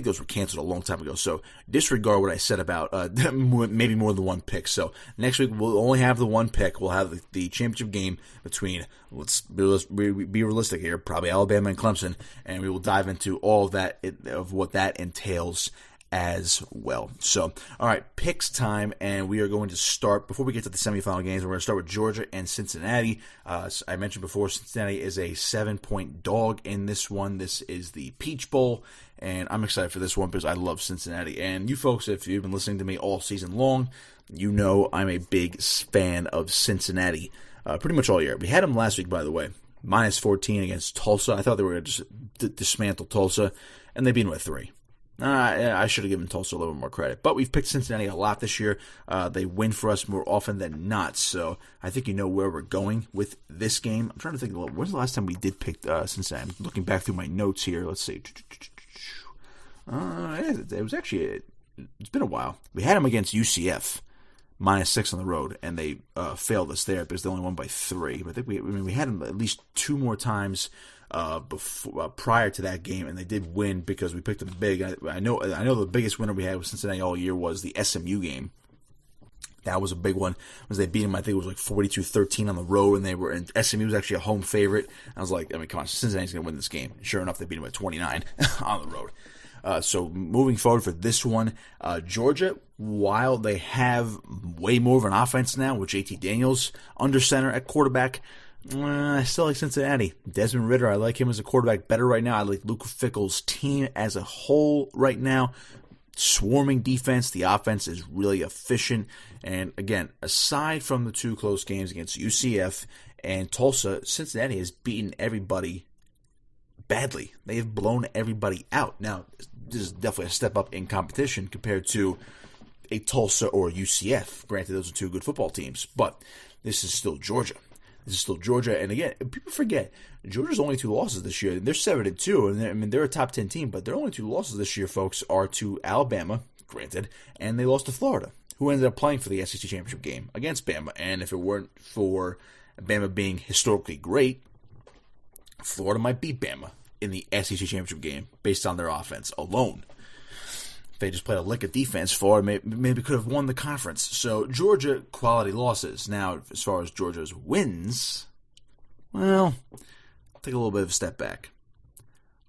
those were canceled a long time ago. So disregard what I said about maybe more than 1 pick. So next week we'll only have the 1 pick. We'll have the championship game between, let's be realistic here, probably Alabama and Clemson, and we will dive into all of that, of what that entails as well. So, all right, picks time, and we are going to start, before we get to the semifinal games, we're going to start with Georgia and Cincinnati. I mentioned before, Cincinnati is a 7-point dog in this one. This is the Peach Bowl, and I'm excited for this one because I love Cincinnati. And you folks, if you've been listening to me all season long, you know I'm a big fan of Cincinnati pretty much all year. We had them last week, by the way, minus 14 against Tulsa. I thought they were going to just dismantle Tulsa, and they beat them with 3. I should have given Tulsa a little more credit. But we've picked Cincinnati a lot this year. They win for us more often than not. So I think you know where we're going with this game. I'm trying to think, when's the last time we did pick Cincinnati? I'm looking back through my notes here. Let's see. It was actually, it's been a while. We had them against UCF, minus 6 on the road, and they failed us there because they only won by 3. But I think we had them at least 2 more times prior to that game, and they did win because we picked them big. I know the biggest winner we had with Cincinnati all year was the SMU game. That was a big one. Was they beat them? I think it was like 42-13 on the road, and SMU was actually a home favorite. I was like, come on, Cincinnati's going to win this game. And sure enough, they beat them at 29 on the road. So moving forward for this one, Georgia, while they have way more of an offense now with JT Daniels under center at quarterback, I still like Cincinnati. Desmond Ridder, I like him as a quarterback better right now. I like Luke Fickell's team as a whole right now. Swarming defense. The offense is really efficient. And again, aside from the 2 close games against UCF and Tulsa, Cincinnati has beaten everybody badly. They have blown everybody out. Now, this is definitely a step up in competition compared to a Tulsa or UCF. Granted, those are 2 good football teams, but this is still Georgia. This is still Georgia, and again, people forget Georgia's only 2 losses this year. They're 7-2, and they're a top 10 team, but their only 2 losses this year, folks, are to Alabama, granted, and they lost to Florida, who ended up playing for the SEC championship game against Bama. And if it weren't for Bama being historically great, Florida might beat Bama in the SEC championship game based on their offense alone. They just played a lick of defense for, maybe could have won the conference. So Georgia, quality losses. Now, as far as Georgia's wins, well, take a little bit of a step back.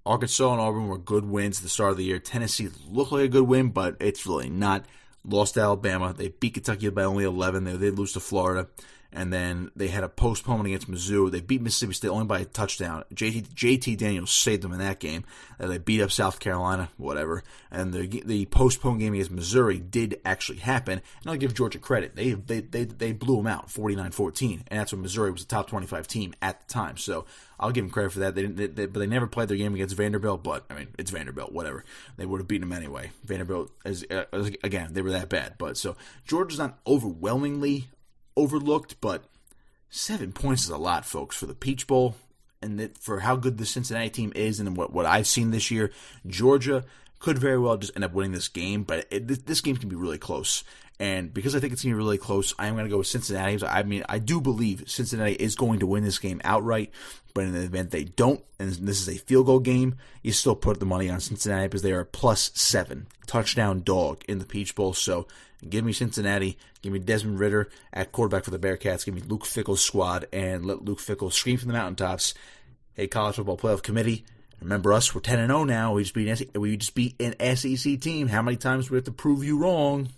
Arkansas and Auburn were good wins at the start of the year. Tennessee looked like a good win, but it's really not. Lost to Alabama. They beat Kentucky by only 11. They did lose to Florida. And then they had a postponement against Mizzou. They beat Mississippi State only by a touchdown. JT Daniels saved them in that game. They beat up South Carolina, whatever. And the postponed game against Missouri did actually happen. And I'll give Georgia credit. They blew them out 49-14. And that's when Missouri was a top 25 team at the time. So I'll give them credit for that. But they never played their game against Vanderbilt. But, I mean, it's Vanderbilt, whatever. They would have beaten them anyway. Vanderbilt, again, they were that bad. But so Georgia's not overwhelmingly overlooked, but 7 points is a lot, folks, for the Peach Bowl, and for how good the Cincinnati team is and what I've seen this year. Georgia could very well just end up winning this game, but this game can be really close. And because I think it's going to be really close, I am going to go with Cincinnati. I mean, I do believe Cincinnati is going to win this game outright, but in the event they don't, and this is a field goal game, you still put the money on Cincinnati because they are a +7 touchdown dog in the Peach Bowl. So give me Cincinnati. Give me Desmond Ridder at quarterback for the Bearcats. Give me Luke Fickell's squad, and let Luke Fickell scream from the mountaintops. Hey, College Football Playoff Committee, remember us? We're 10-0 now. We just beat an SEC team. How many times do we have to prove you wrong?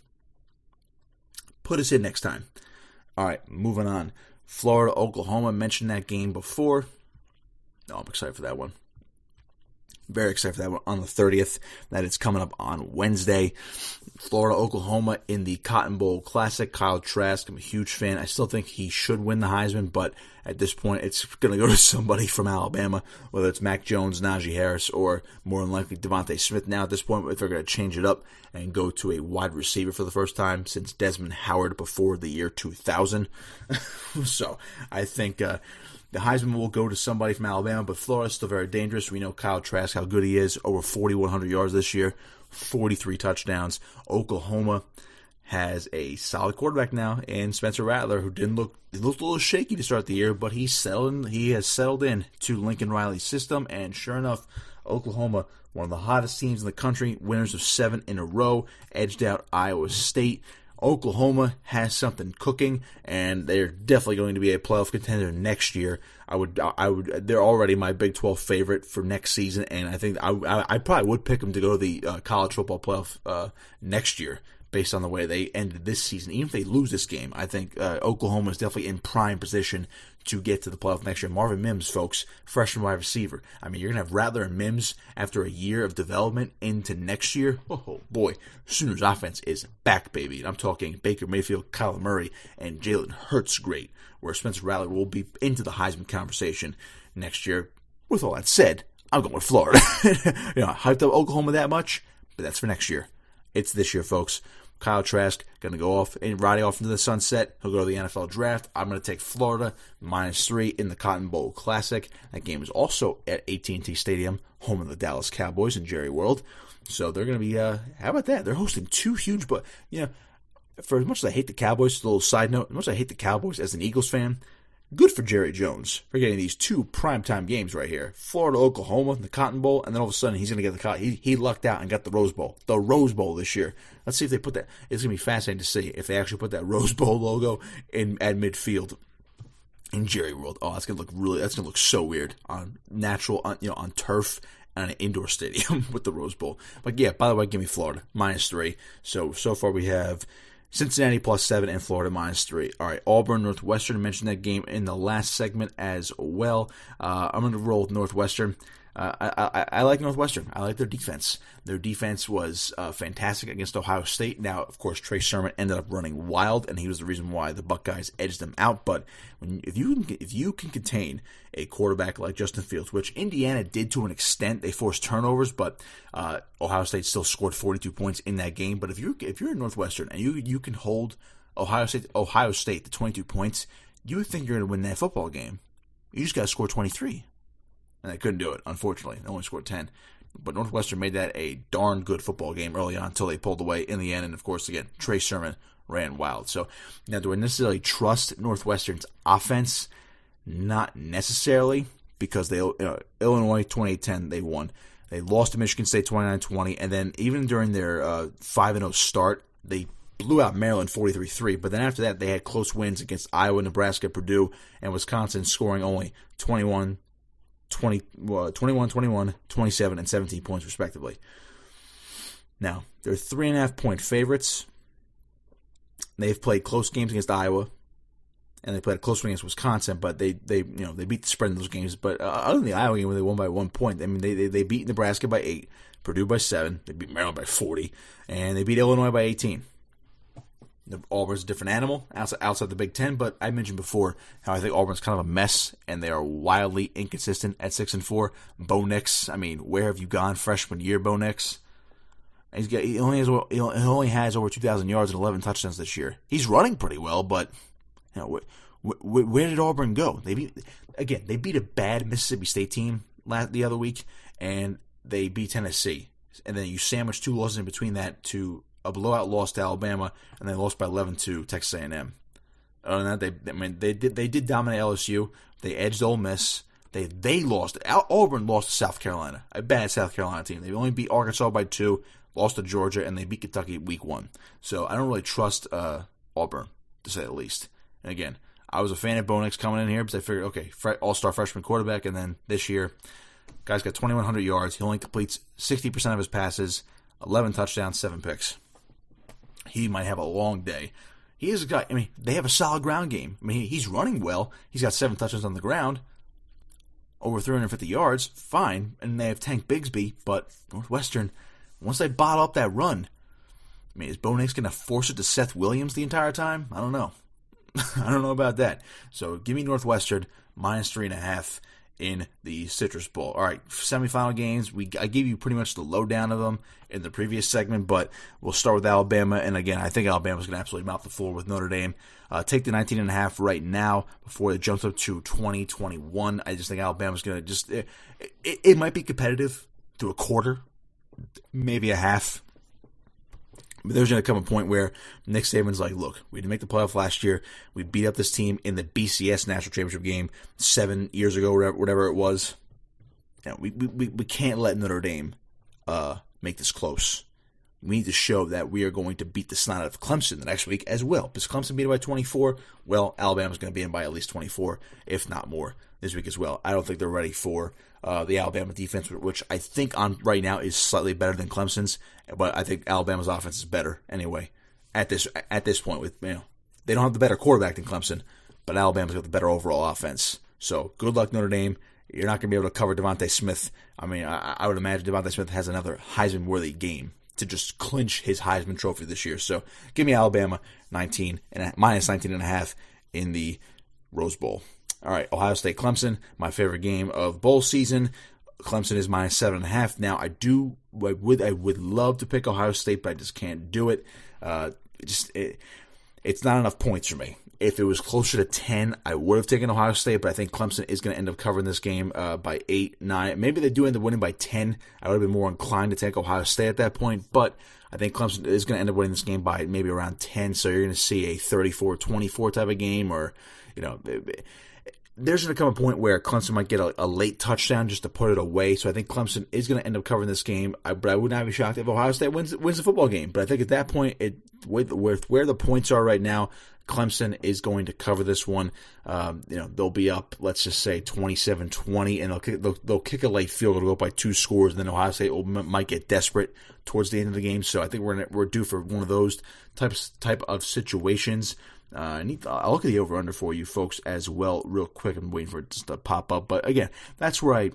Put us in next time. All right, moving on. Florida, Oklahoma. Mentioned that game before. No, I'm excited for that one. Very excited for that one on the 30th. That is coming up on Wednesday. Florida, Oklahoma in the Cotton Bowl Classic. Kyle Trask, I'm a huge fan. I still think he should win the Heisman, but at this point, it's going to go to somebody from Alabama, whether it's Mac Jones, Najee Harris, or more than likely Devontae Smith. Now, at this point, if they're going to change it up and go to a wide receiver for the first time since Desmond Howard before the year 2000. So, I think the Heisman will go to somebody from Alabama, but Florida's still very dangerous. We know Kyle Trask, how good he is, over 4,100 yards this year, 43 touchdowns. Oklahoma has a solid quarterback now in Spencer Rattler, who looked a little shaky to start the year, but he has settled in to Lincoln Riley's system, and sure enough, Oklahoma, one of the hottest teams in the country, winners of 7 in a row, edged out Iowa State. Oklahoma has something cooking, and they're definitely going to be a playoff contender next year. They're already my Big 12 favorite for next season, and I think I probably would pick them to go to the college football playoff next year, based on the way they ended this season. Even if they lose this game, I think Oklahoma is definitely in prime position to get to the playoff next year. Marvin Mims, folks, freshman wide receiver. I mean, you're going to have Rattler and Mims after a year of development into next year. Oh, boy. Sooners offense is back, baby. And I'm talking Baker Mayfield, Kyler Murray, and Jalen Hurts great, where Spencer Rattler will be into the Heisman conversation next year. With all that said, I'm going with Florida. Hyped up Oklahoma that much, but that's for next year. It's this year, folks. Kyle Trask going to go off and ride off into the sunset. He'll go to the NFL draft. I'm going to take Florida -3 in the Cotton Bowl Classic. That game is also at AT&T Stadium, home of the Dallas Cowboys and Jerry World. So they're going to be, how about that? They're hosting 2 huge, but, for as much as I hate the Cowboys, a little side note, as much as I hate the Cowboys as an Eagles fan, good for Jerry Jones for getting these 2 primetime games right here. Florida, Oklahoma, the Cotton Bowl, and then all of a sudden he's going to get the he lucked out and got the Rose Bowl. The Rose Bowl this year. Let's see if they put that. It's going to be fascinating to see if they actually put that Rose Bowl logo at midfield in Jerry World. Oh, that's going to look so weird on natural, on turf on an indoor stadium with the Rose Bowl. But yeah, by the way, give me Florida, -3. So far we have Cincinnati +7 and Florida -3. All right, Auburn, Northwestern. I mentioned that game in the last segment as well. I'm going to roll with Northwestern. I like Northwestern. I like their defense. Their defense was fantastic against Ohio State. Now, of course, Trey Sermon ended up running wild, and he was the reason why the Buckeyes edged them out. But if you can contain a quarterback like Justin Fields, which Indiana did to an extent, they forced turnovers, but Ohio State still scored 42 points in that game. But if you're in Northwestern and you can hold Ohio State to 22 points, you would think you're going to win that football game. You just got to score 23. And they couldn't do it, unfortunately. They only scored 10. But Northwestern made that a darn good football game early on until they pulled away in the end. And, of course, again, Trey Sermon ran wild. So, now do I necessarily trust Northwestern's offense? Not necessarily, because Illinois 28-10, they won. They lost to Michigan State 29-20. And then even during their 5-0 start, they blew out Maryland 43-3. But then after that, they had close wins against Iowa, Nebraska, Purdue, and Wisconsin, scoring only 21, 27, and 17 points respectively. Now, they're 3.5-point favorites. They've played close games against Iowa, and they played a close one against Wisconsin, but they beat the spread in those games. But other than the Iowa game where they won by 1 point, I mean, they beat Nebraska by 8, Purdue by 7, they beat Maryland by 40, and they beat Illinois by 18. Auburn's a different animal outside the Big Ten, but I mentioned before how I think Auburn's kind of a mess, and they are wildly inconsistent at 6-4. Bo Nix, I mean, where have you gone freshman year, Bo Nix? He only has over 2,000 yards and 11 touchdowns this year. He's running pretty well, but where did Auburn go? They beat a bad Mississippi State team the other week, and they beat Tennessee, and then you sandwich 2 losses in between that to a blowout loss to Alabama, and they lost by 11 to Texas A&M. Other than that, they did dominate LSU. They edged Ole Miss. They lost. Auburn lost to South Carolina, a bad South Carolina team. They only beat Arkansas by 2, lost to Georgia, and they beat Kentucky week 1. So I don't really trust Auburn, to say the least. And again, I was a fan of Bo Nix coming in here because I figured, okay, all-star freshman quarterback, and then this year, guy's got 2,100 yards. He only completes 60% of his passes, 11 touchdowns, 7 picks. He might have a long day. He is a guy, I mean, they have a solid ground game. I mean, he's running well. He's got 7 touchdowns on the ground, over 350 yards, fine. And they have Tank Bigsby, but Northwestern, once they bottle up that run, I mean, is Bo Nix going to force it to Seth Williams the entire time? I don't know. I don't know about that. So give me Northwestern -3.5 in the Citrus Bowl. All right, semifinal games. I gave you pretty much the lowdown of them in the previous segment, but we'll start with Alabama. And again, I think Alabama's going to absolutely mouth the floor with Notre Dame. Take the 19.5 right now before it jumps up to 20-21. I just think Alabama's going to it might be competitive to a quarter, maybe a half. But there's going to come a point where Nick Saban's like, look, we didn't make the playoff last year. We beat up this team in the BCS National Championship game 7 years ago, whatever it was. We can't let Notre Dame make this close. We need to show that we are going to beat the snot out of Clemson the next week as well. Because Clemson beat it by 24, well, Alabama's going to beat them by at least 24, if not more, this week as well. I don't think they're ready for the Alabama defense, which I think on right now is slightly better than Clemson's, but I think Alabama's offense is better anyway. At this point, with they don't have the better quarterback than Clemson, but Alabama's got the better overall offense. So good luck, Notre Dame. You're not going to be able to cover Devontae Smith. I mean, I would imagine Devontae Smith has another Heisman-worthy game to just clinch his Heisman Trophy this year. So give me Alabama -19.5 in the Rose Bowl. All right, Ohio State Clemson, my favorite game of bowl season. Clemson is -7.5. Now I would love to pick Ohio State, but I just can't do it. It's not enough points for me. If it was closer to 10, I would have taken Ohio State, but I think Clemson is going to end up covering this game by 8, 9. Maybe they do end up winning by 10. I would have been more inclined to take Ohio State at that point, but I think Clemson is going to end up winning this game by maybe around 10, so you're going to see a 34-24 type of game, or, there's going to come a point where Clemson might get a late touchdown just to put it away. So I think Clemson is going to end up covering this game. But I would not be shocked if Ohio State wins the football game. But I think at that point, with where the points are right now, Clemson is going to cover this one. They'll be up, let's just say 27-20, and they'll kick a late field goal to go up by 2 scores, and then Ohio State might get desperate towards the end of the game. So I think we're due for one of those type of situations. I'll look at the over-under for you folks as well real quick. I'm waiting for it just to pop up. But again, that's where I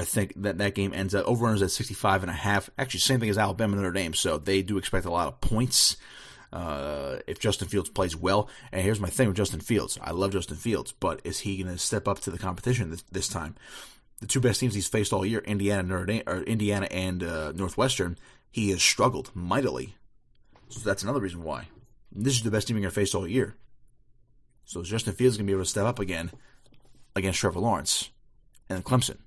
think that game ends up. Over-under is at 65.5. Actually, same thing as Alabama and Notre Dame. So they do expect a lot of points if Justin Fields plays well. And here's my thing with Justin Fields. I love Justin Fields, but is he going to step up to the competition this time? The 2 best teams he's faced all year, Indiana and Northwestern, he has struggled mightily. So that's another reason why. This is the best team you're going to face all year. So Justin Fields is going to be able to step up again against Trevor Lawrence. And then Clemson.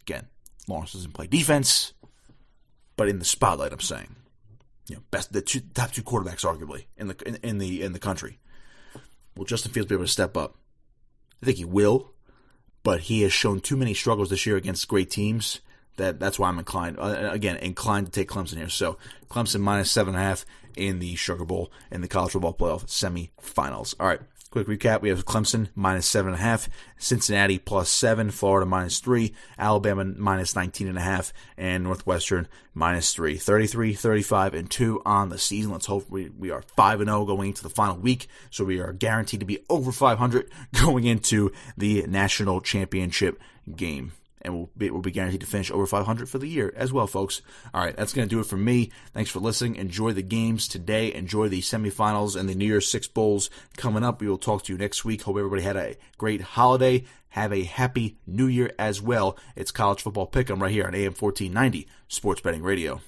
Again, Lawrence doesn't play defense, but in the spotlight, I'm saying. Top 2 quarterbacks, arguably, in the country. Will Justin Fields be able to step up? I think he will, but he has shown too many struggles this year against great teams. That's why I'm inclined to take Clemson here. So Clemson minus 7.5 in the Sugar Bowl in the College Football Playoff semifinals. All right, quick recap. We have Clemson minus 7.5, Cincinnati plus 7, Florida minus 3, Alabama minus 19.5, and Northwestern minus 3. 33, 35, and 2 on the season. Let's hope we are 5-0 going into the final week, so we are guaranteed to be over 500 going into the national championship game. And we'll be guaranteed to finish over 500 for the year as well, folks. All right, that's going to do it for me. Thanks for listening. Enjoy the games today. Enjoy the semifinals and the New Year's Six Bowls coming up. We will talk to you next week. Hope everybody had a great holiday. Have a happy New Year as well. It's College Football Pick'em right here on AM 1490 Sports Betting Radio.